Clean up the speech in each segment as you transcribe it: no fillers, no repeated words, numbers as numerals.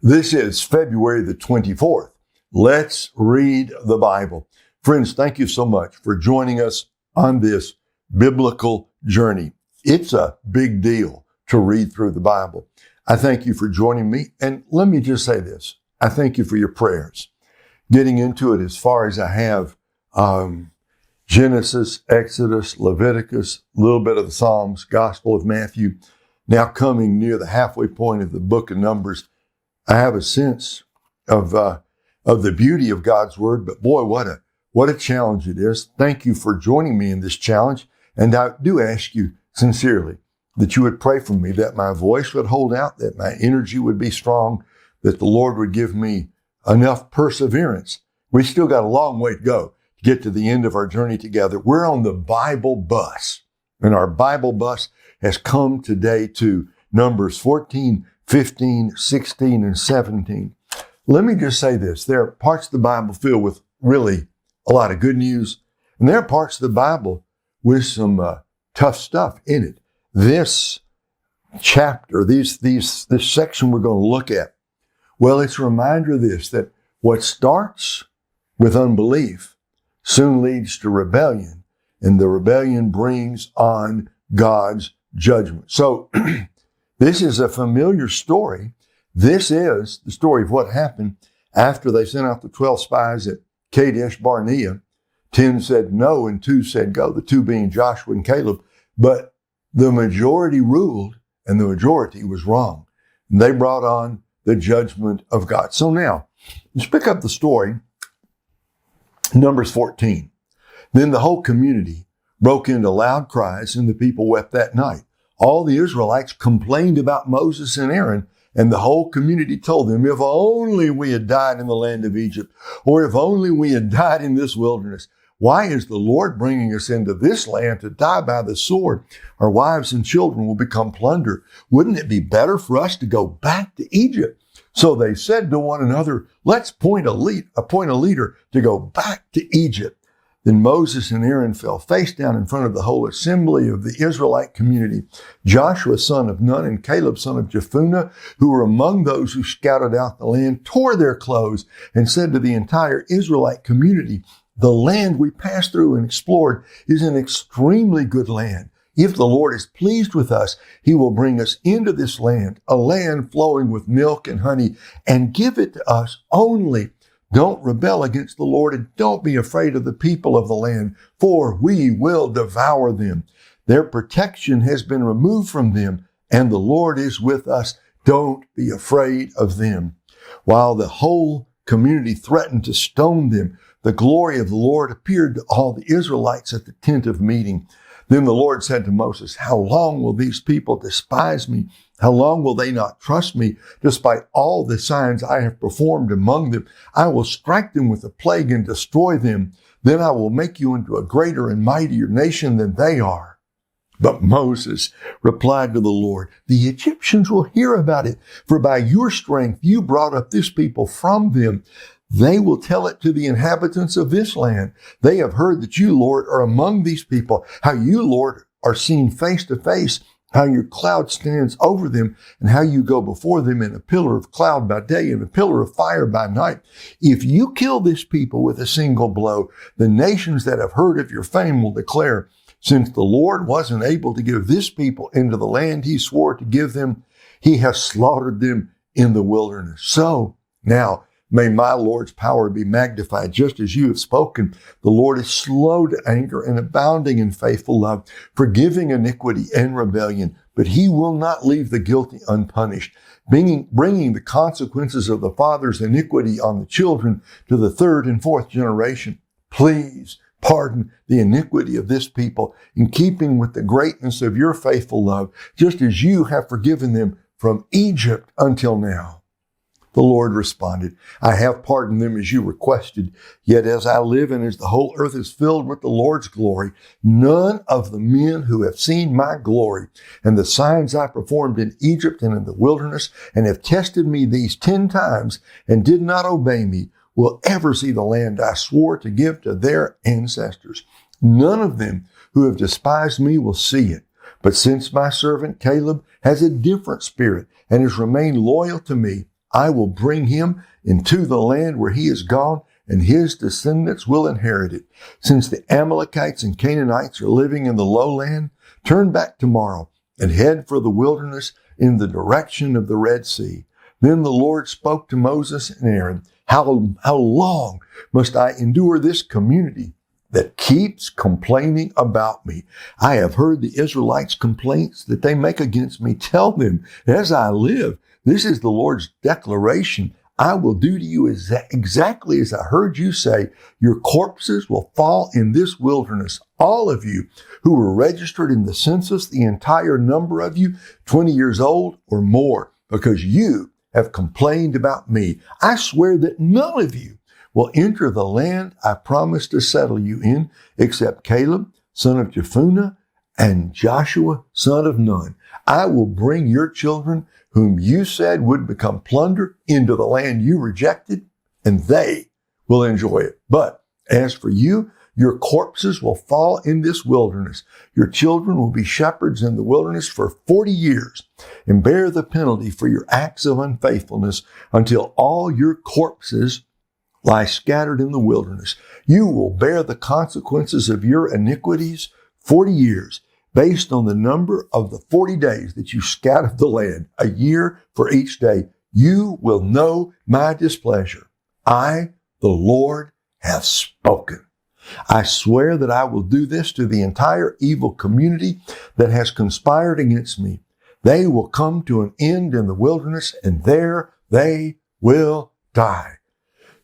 This is February the 24th. Let's read the Bible. Friends, thank you so much for joining us on this biblical journey. It's a big deal to read through the Bible. I thank you for joining me. And let me just say this. I thank you for your prayers. Getting into it as far as I have, Genesis, Exodus, Leviticus, a little bit of the Psalms, Gospel of Matthew, now coming near the halfway point of the book of Numbers. I have a sense of the beauty of God's Word, but boy, what a challenge it is. Thank you for joining me in this challenge. And I do ask you sincerely that you would pray for me, that my voice would hold out, that my energy would be strong, that the Lord would give me enough perseverance. We still got a long way to go to get to the end of our journey together. We're on the Bible bus, and our Bible bus has come today to Numbers 14, 15, 16, and 17. Let me just say this. There are parts of the Bible filled with really a lot of good news, and there are parts of the Bible with some tough stuff in it. This chapter, this section we're going to look at, well, it's a reminder of this, that what starts with unbelief soon leads to rebellion, and the rebellion brings on God's judgment. So, this is a familiar story. This is the story of what happened after they sent out the 12 spies at Kadesh Barnea. 10 said no and 2 said go, the 2 being Joshua and Caleb. But the majority ruled, and the majority was wrong. And they brought on the judgment of God. So now, let's pick up the story, Numbers 14. Then the whole community broke into loud cries, and the people wept that night. All the Israelites complained about Moses and Aaron, and the whole community told them, if only we had died in the land of Egypt, or if only we had died in this wilderness. Why is the Lord bringing us into this land to die by the sword? Our wives and children will become plunder. Wouldn't it be better for us to go back to Egypt? So they said to one another, let's appoint a leader to go back to Egypt. Then Moses and Aaron fell face down in front of the whole assembly of the Israelite community. Joshua, son of Nun, and Caleb, son of Jephunneh, who were among those who scouted out the land, tore their clothes and said to the entire Israelite community, the land we passed through and explored is an extremely good land. If the Lord is pleased with us, he will bring us into this land, a land flowing with milk and honey, and give it to us only. Don't rebel against the Lord, and don't be afraid of the people of the land, for we will devour them. Their protection has been removed from them, and the Lord is with us. Don't be afraid of them. While the whole community threatened to stone them, the glory of the Lord appeared to all the Israelites at the tent of meeting. Then the Lord said to Moses, how long will these people despise me? How long will they not trust me? Despite all the signs I have performed among them, I will strike them with a plague and destroy them. Then I will make you into a greater and mightier nation than they are. But Moses replied to the Lord, the Egyptians will hear about it, for by your strength you brought up this people from them. They will tell it to the inhabitants of this land. They have heard that you, Lord, are among these people, how you, Lord, are seen face to face, how your cloud stands over them, and how you go before them in a pillar of cloud by day and a pillar of fire by night. If you kill this people with a single blow, the nations that have heard of your fame will declare, since the Lord wasn't able to give this people into the land he swore to give them, he has slaughtered them in the wilderness. So now, may my Lord's power be magnified, just as you have spoken. The Lord is slow to anger and abounding in faithful love, forgiving iniquity and rebellion, but he will not leave the guilty unpunished, bringing the consequences of the father's iniquity on the children to the 3rd and 4th generation. Please pardon the iniquity of this people in keeping with the greatness of your faithful love, just as you have forgiven them from Egypt until now. The Lord responded, I have pardoned them as you requested. Yet as I live and as the whole earth is filled with the Lord's glory, none of the men who have seen my glory and the signs I performed in Egypt and in the wilderness and have tested me these 10 times and did not obey me will ever see the land I swore to give to their ancestors. None of them who have despised me will see it. But since my servant Caleb has a different spirit and has remained loyal to me, I will bring him into the land where he is gone, and his descendants will inherit it. Since the Amalekites and Canaanites are living in the lowland, turn back tomorrow and head for the wilderness in the direction of the Red Sea. Then the Lord spoke to Moses and Aaron, How long must I endure this community that keeps complaining about me? I have heard the Israelites' complaints that they make against me. Tell them, as I live, this is the Lord's declaration. I will do to you exactly as I heard you say. Your corpses will fall in this wilderness. All of you who were registered in the census, the entire number of you, 20 years old or more, because you have complained about me. I swear that none of you will enter the land I promised to settle you in, except Caleb, son of Jephunneh, and Joshua, son of Nun. I will bring your children, whom you said would become plunder, into the land you rejected, and they will enjoy it. But as for you, your corpses will fall in this wilderness. Your children will be shepherds in the wilderness for 40 years and bear the penalty for your acts of unfaithfulness until all your corpses lie scattered in the wilderness. You will bear the consequences of your iniquities 40 years, based on the number of the 40 days that you scattered the land, a year for each day. You will know my displeasure. I, the Lord, have spoken. I swear that I will do this to the entire evil community that has conspired against me. They will come to an end in the wilderness, and there they will die.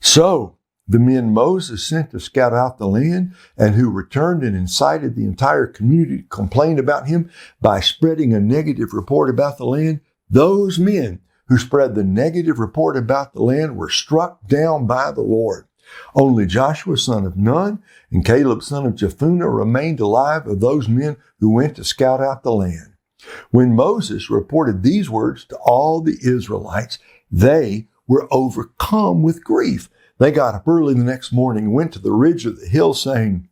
So the men Moses sent to scout out the land, and who returned and incited the entire community to complain about him by spreading a negative report about the land, those men who spread the negative report about the land were struck down by the Lord. Only Joshua, son of Nun, and Caleb, son of Jephunneh, remained alive of those men who went to scout out the land. When Moses reported these words to all the Israelites, they were overcome with grief. They got up early the next morning and went to the ridge of the hill, saying,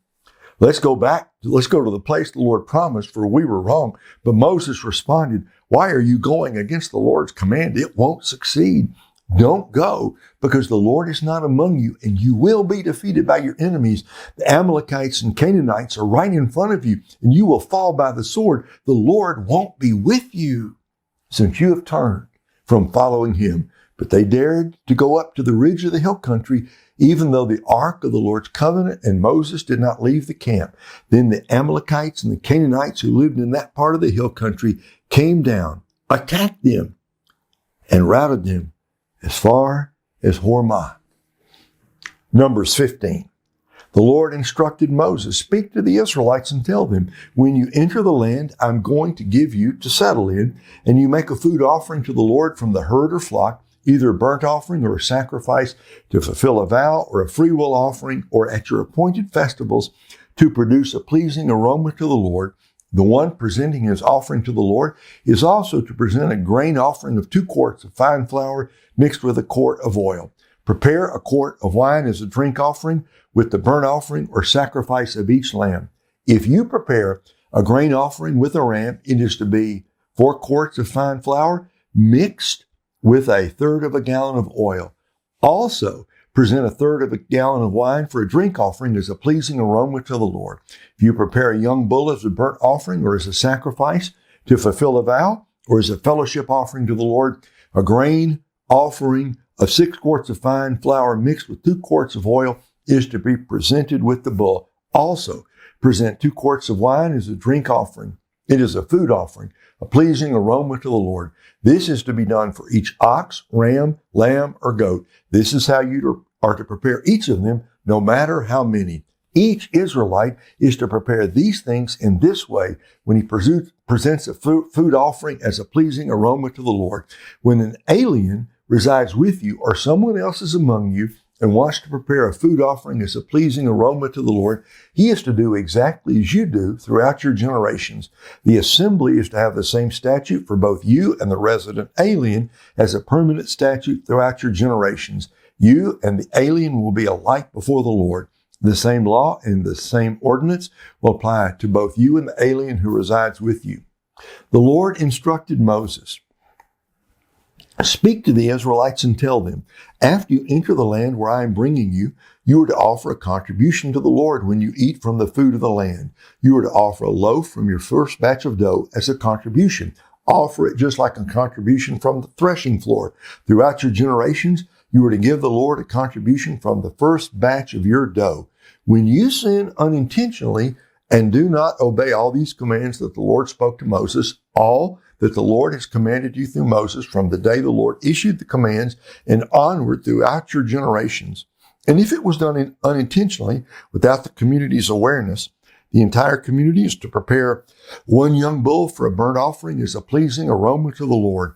Let's go to the place the Lord promised, for we were wrong. But Moses responded, Why are you going against the Lord's command? It won't succeed. Don't go, because the Lord is not among you, and you will be defeated by your enemies. The Amalekites and Canaanites are right in front of you, and you will fall by the sword. The Lord won't be with you, since you have turned from following him. But they dared to go up to the ridge of the hill country, even though the ark of the Lord's covenant and Moses did not leave the camp. Then the Amalekites and the Canaanites who lived in that part of the hill country came down, attacked them, and routed them as far as Hormah. Numbers 15. The Lord instructed Moses, Speak to the Israelites and tell them, When you enter the land I'm going to give you to settle in, and you make a food offering to the Lord from the herd or flock, either a burnt offering or a sacrifice to fulfill a vow, or a freewill offering, or at your appointed festivals to produce a pleasing aroma to the Lord, the one presenting his offering to the Lord is also to present a grain offering of 2 quarts of fine flour mixed with a quart of oil. Prepare a quart of wine as a drink offering with the burnt offering or sacrifice of each lamb. If you prepare a grain offering with a ram, it is to be 4 quarts of fine flour mixed with 1/3 gallon of oil. Also, present 1/3 gallon of wine for a drink offering as a pleasing aroma to the Lord. If you prepare a young bull as a burnt offering or as a sacrifice to fulfill a vow or as a fellowship offering to the Lord, a grain offering of 6 quarts of fine flour mixed with 2 quarts of oil is to be presented with the bull. Also, present 2 quarts of wine as a drink offering. It is a food offering, a pleasing aroma to the Lord. This is to be done for each ox, ram, lamb, or goat. This is how you are to prepare each of them, no matter how many. Each Israelite is to prepare these things in this way when he presents a food offering as a pleasing aroma to the Lord. When an alien resides with you or someone else is among you and wants to prepare a food offering as a pleasing aroma to the Lord, he is to do exactly as you do throughout your generations. The assembly is to have the same statute for both you and the resident alien as a permanent statute throughout your generations. You and the alien will be alike before the Lord. The same law and the same ordinance will apply to both you and the alien who resides with you. The Lord instructed Moses, Speak to the Israelites and tell them, after you enter the land where I am bringing you, you are to offer a contribution to the Lord when you eat from the food of the land. You are to offer a loaf from your first batch of dough as a contribution. Offer it just like a contribution from the threshing floor. Throughout your generations, you are to give the Lord a contribution from the first batch of your dough. When you sin unintentionally and do not obey all these commands that the Lord spoke to Moses, all that the Lord has commanded you through Moses from the day the Lord issued the commands and onward throughout your generations. And if it was done unintentionally, without the community's awareness, the entire community is to prepare one young bull for a burnt offering as a pleasing aroma to the Lord,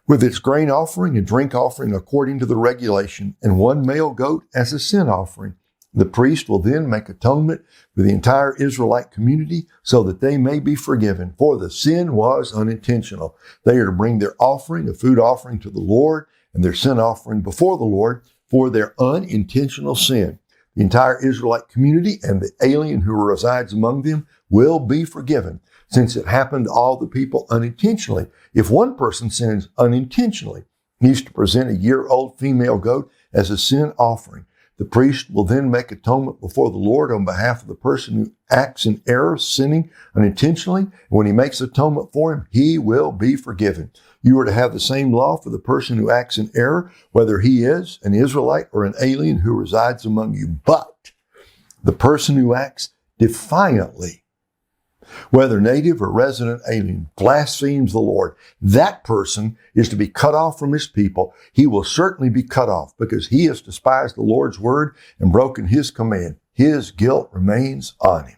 with its grain offering and drink offering according to the regulation, and one male goat as a sin offering. The priest will then make atonement for the entire Israelite community so that they may be forgiven, for the sin was unintentional. They are to bring their offering, a food offering to the Lord, and their sin offering before the Lord for their unintentional sin. The entire Israelite community and the alien who resides among them will be forgiven, since it happened to all the people unintentionally. If one person sins unintentionally, he is to present a year-old female goat as a sin offering. The priest will then make atonement before the Lord on behalf of the person who acts in error, sinning unintentionally. And when he makes atonement for him, he will be forgiven. You are to have the same law for the person who acts in error, whether he is an Israelite or an alien who resides among you. But the person who acts defiantly, whether native or resident alien, blasphemes the Lord, that person is to be cut off from his people. He will certainly be cut off because he has despised the Lord's word and broken his command. His guilt remains on him.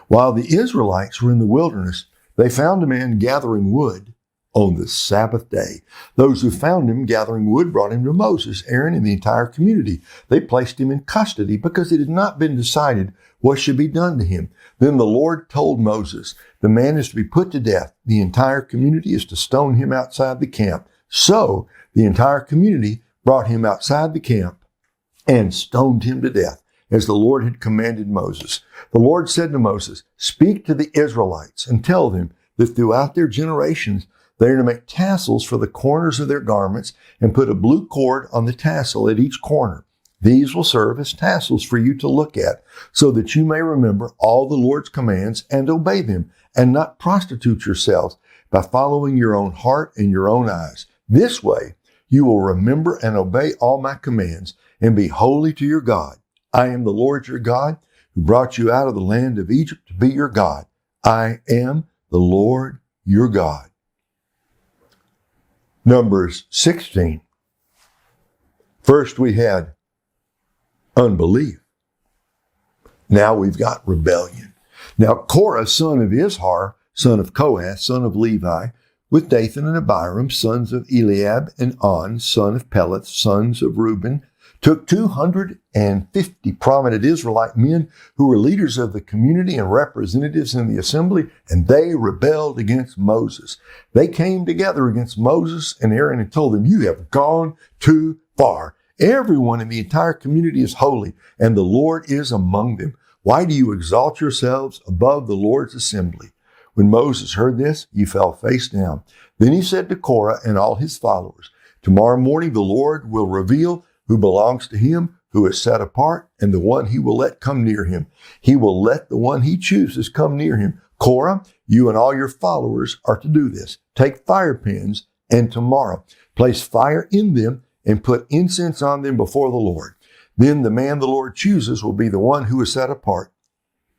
While the Israelites were in the wilderness, they found a man gathering wood on the Sabbath day. Those who found him gathering wood brought him to Moses, Aaron, and the entire community. They placed him in custody because it had not been decided what should be done to him. Then the Lord told Moses, the man is to be put to death. The entire community is to stone him outside the camp. So the entire community brought him outside the camp and stoned him to death, as the Lord had commanded Moses. The Lord said to Moses, speak to the Israelites and tell them that throughout their generations, they are to make tassels for the corners of their garments and put a blue cord on the tassel at each corner. These will serve as tassels for you to look at, so that you may remember all the Lord's commands and obey them, and not prostitute yourselves by following your own heart and your own eyes. This way, you will remember and obey all my commands and be holy to your God. I am the Lord your God, who brought you out of the land of Egypt to be your God. I am the Lord your God. Numbers 16. First we had unbelief. Now we've got rebellion. Now Korah, son of Izhar, son of Kohath, son of Levi, with Dathan and Abiram, sons of Eliab, and On, son of Peleth, sons of Reuben, took 250 prominent Israelite men who were leaders of the community and representatives in the assembly, and they rebelled against Moses. They came together against Moses and Aaron and told them, you have gone too far. Everyone in the entire community is holy, and the Lord is among them. Why do you exalt yourselves above the Lord's assembly? When Moses heard this, he fell face down. Then he said to Korah and all his followers, tomorrow morning the Lord will reveal who belongs to him, who is set apart, and the one he will let come near him. He will let the one he chooses come near him. Korah, you and all your followers are to do this. Take fire pans, and tomorrow place fire in them and put incense on them before the Lord. Then the man the Lord chooses will be the one who is set apart.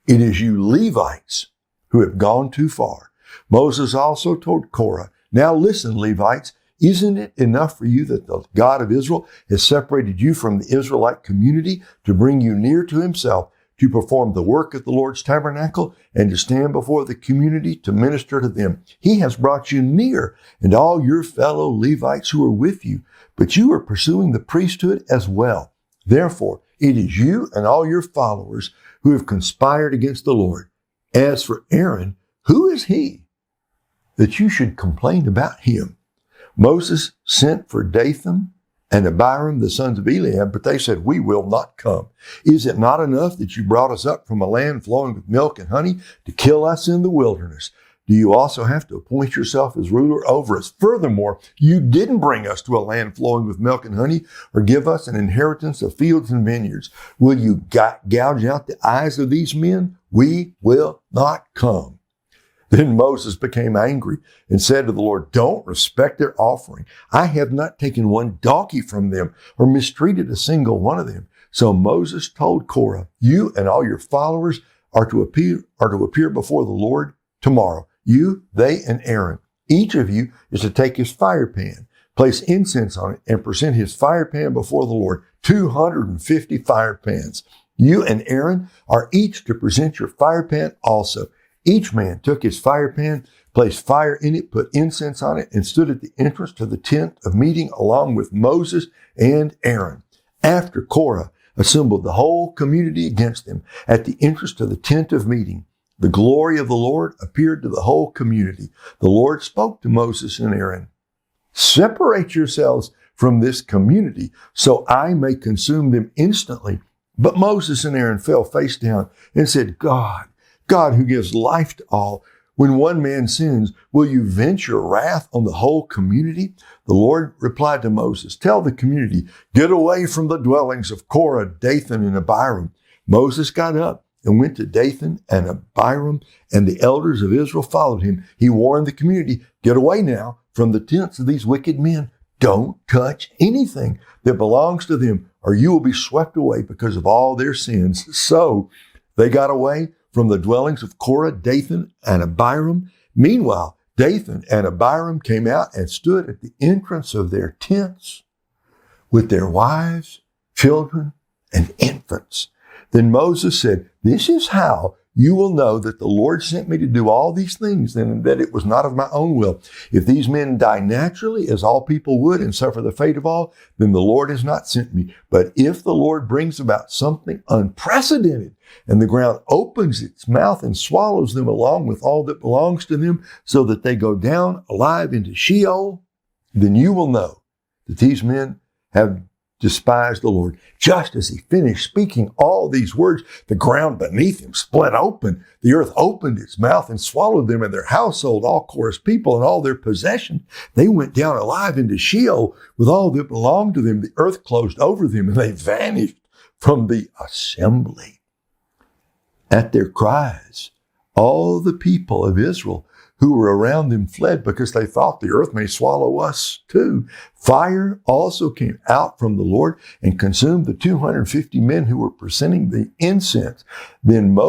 It is you Levites who have gone too far. Moses also told Korah, now listen, Levites, isn't it enough for you that the God of Israel has separated you from the Israelite community to bring you near to himself, to perform the work of the Lord's tabernacle, and to stand before the community to minister to them? He has brought you near, and all your fellow Levites who are with you, but you are pursuing the priesthood as well. Therefore, it is you and all your followers who have conspired against the Lord. As for Aaron, who is he that you should complain about him? Moses sent for Dathan and Abiram, the sons of Eliab, but they said, we will not come. Is it not enough that you brought us up from a land flowing with milk and honey to kill us in the wilderness? do you also have to appoint yourself as ruler over us? Furthermore, you didn't bring us to a land flowing with milk and honey or give us an inheritance of fields and vineyards. Will you gouge out the eyes of these men? We will not come." Then Moses became angry and said to the Lord, "Don't respect their offering. I have not taken one donkey from them or mistreated a single one of them." So Moses told Korah, "You and all your followers are to appear before the Lord tomorrow. You, they, and Aaron. Each of you is to take his fire pan, place incense on it, and present his fire pan before the Lord. 250 fire pans. You and Aaron are each to present your fire pan also." Each man took his fire pan, placed fire in it, put incense on it, and stood at the entrance to the tent of meeting along with Moses and Aaron. After Korah assembled the whole community against them at the entrance to the tent of meeting, the glory of the Lord appeared to the whole community. The Lord spoke to Moses and Aaron, "Separate yourselves from this community so I may consume them instantly." But Moses and Aaron fell face down and said, God who gives life to all, when one man sins, will you vent your wrath on the whole community? The Lord replied to Moses, "Tell the community, get away from the dwellings of Korah, Dathan, and Abiram." Moses got up and went to Dathan and Abiram, and the elders of Israel followed him. He warned the community, "Get away now from the tents of these wicked men. Don't touch anything that belongs to them, or you will be swept away because of all their sins." So they got away from the dwellings of Korah, Dathan, and Abiram. Meanwhile, Dathan and Abiram came out and stood at the entrance of their tents with their wives, children, and infants. Then Moses said, "This is how you will know that the Lord sent me to do all these things, and that it was not of my own will. If these men die naturally, as all people would, and suffer the fate of all, then the Lord has not sent me. But if the Lord brings about something unprecedented, and the ground opens its mouth and swallows them along with all that belongs to them, so that they go down alive into Sheol, then you will know that these men have despised the Lord." Just as he finished speaking all these words, the ground beneath him split open. The earth opened its mouth and swallowed them and their household, all Korah's people and all their possession. They went down alive into Sheol with all that belonged to them. The earth closed over them and they vanished from the assembly. At their cries, all the people of Israel who were around them fled, because they thought, "The earth may swallow us too." Fire also came out from the Lord and consumed the 250 men who were presenting the incense. Then the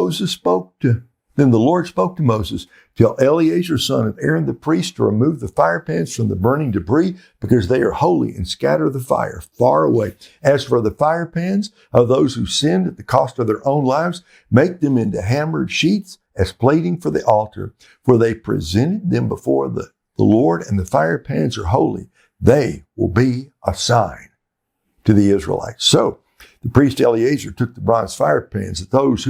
Lord spoke to Moses, "Tell Eleazar, son of Aaron the priest, to remove the fire pans from the burning debris, because they are holy, and scatter the fire far away. As for the fire pans of those who sinned at the cost of their own lives, make them into hammered sheets as plating for the altar, for they presented them before the Lord, and the fire pans are holy. They will be a sign to the Israelites." So the priest Eleazar took the bronze fire pans that those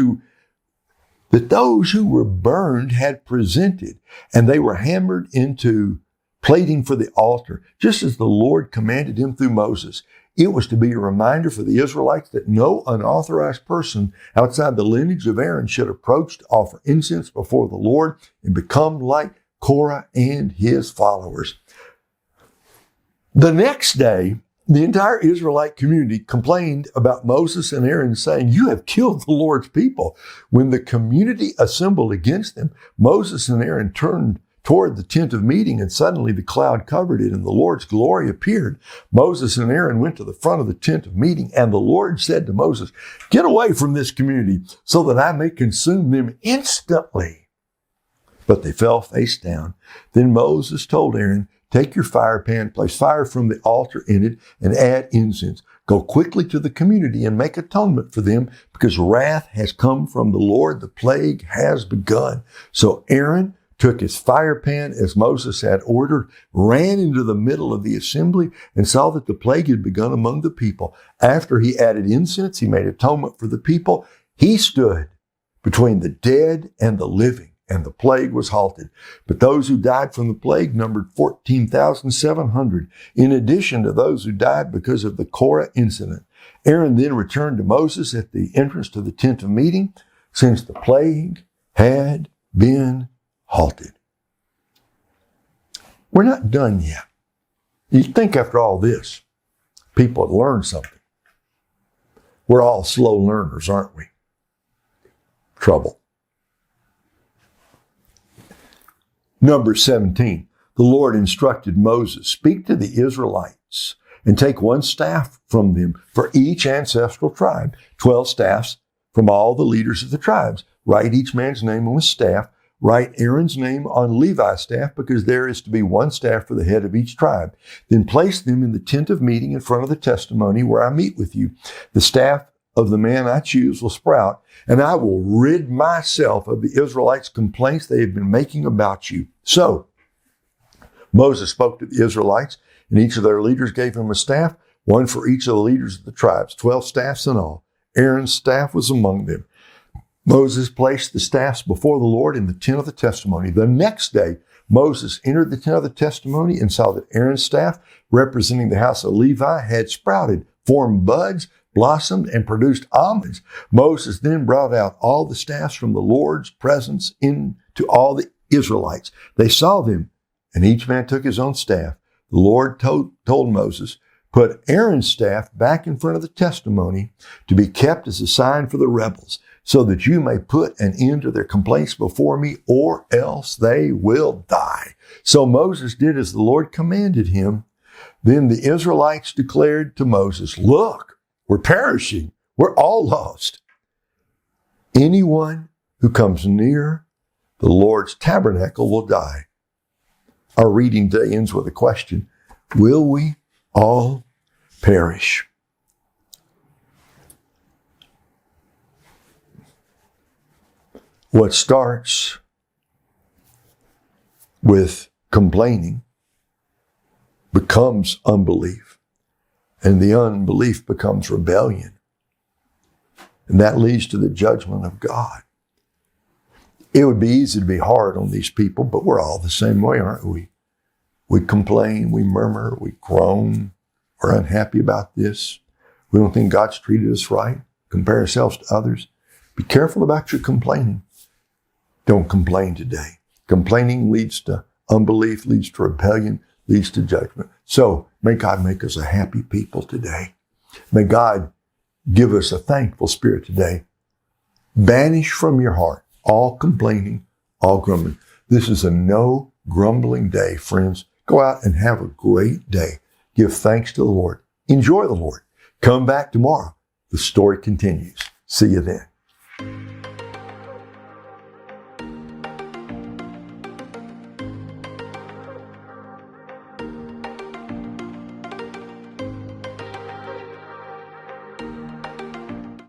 who were burned had presented, and they were hammered into plating for the altar, just as the Lord commanded him through Moses. It was to be a reminder for the Israelites that no unauthorized person outside the lineage of Aaron should approach to offer incense before the Lord and become like Korah and his followers. The next day, the entire Israelite community complained about Moses and Aaron, saying, "You have killed the Lord's people." When the community assembled against them, Moses and Aaron turned toward the tent of meeting, and suddenly the cloud covered it, and the Lord's glory appeared. Moses and Aaron went to the front of the tent of meeting, and the Lord said to Moses, "Get away from this community, so that I may consume them instantly." But they fell face down. Then Moses told Aaron, "Take your fire pan, place fire from the altar in it, and add incense. Go quickly to the community and make atonement for them, because wrath has come from the Lord. The plague has begun." So Aaron took his fire pan as Moses had ordered, ran into the middle of the assembly, and saw that the plague had begun among the people. After he added incense, he made atonement for the people. He stood between the dead and the living, and the plague was halted. But those who died from the plague numbered 14,700, in addition to those who died because of the Korah incident. Aaron then returned to Moses at the entrance to the tent of meeting, since the plague had been halted. We're not done yet. You'd think after all this, people had learned something. We're all slow learners, aren't we? Trouble. Number 17, the Lord instructed Moses, speak to the Israelites and take one staff from them for each ancestral tribe, 12 staffs from all the leaders of the tribes. Write each man's name on his staff. Write Aaron's name on Levi's staff, because there is to be one staff for the head of each tribe. Then place them in the tent of meeting in front of the testimony where I meet with you. The staff of the man I choose will sprout, and I will rid myself of the Israelites' complaints they have been making about you. So Moses spoke to the Israelites, and each of their leaders gave him a staff, one for each of the leaders of the tribes, 12 staffs in all. Aaron's staff was among them. Moses placed the staffs before the Lord in the tent of the testimony. The next day, Moses entered the tent of the testimony and saw that Aaron's staff, representing the house of Levi, had sprouted, formed buds, blossomed, and produced almonds. Moses then brought out all the staffs from the Lord's presence into all the Israelites. They saw them, and each man took his own staff. The Lord told Moses, put Aaron's staff back in front of the testimony to be kept as a sign for the rebels, so that you may put an end to their complaints before me, or else they will die. So Moses did as the Lord commanded him. Then the Israelites declared to Moses, look, we're perishing. We're all lost. Anyone who comes near the Lord's tabernacle will die. Our reading today ends with a question. Will we all perish? What starts with complaining becomes unbelief, and the unbelief becomes rebellion. And that leads to the judgment of God. It would be easy to be hard on these people, but we're all the same way, aren't we? We complain, we murmur, we groan, we're unhappy about this. We don't think God's treated us right, compare ourselves to others. Be careful about your complaining. Don't complain today. Complaining leads to unbelief, leads to rebellion, leads to judgment. So may God make us a happy people today. May God give us a thankful spirit today. Banish from your heart all complaining, all grumbling. This is a no grumbling day, friends. Go out and have a great day. Give thanks to the Lord. Enjoy the Lord. Come back tomorrow. The story continues. See you then.